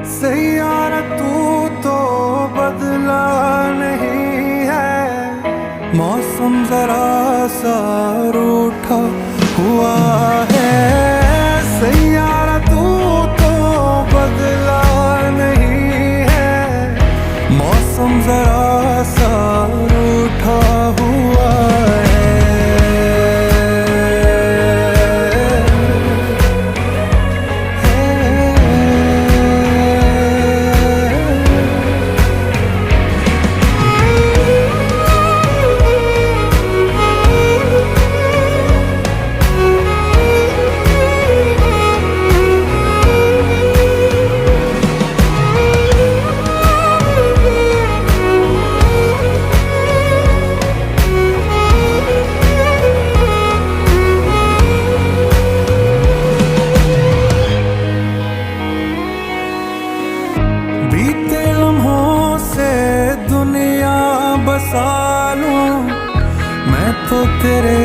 सैयारा तू तो बदला नहीं है, मौसम जरा सा रूठा हुआ है। सैयारा तू तो बदला नहीं है, मौसम जरा सा रूठा हुआ है। बीते लम्हों से दुनिया बसा लूं मैं तो तेरे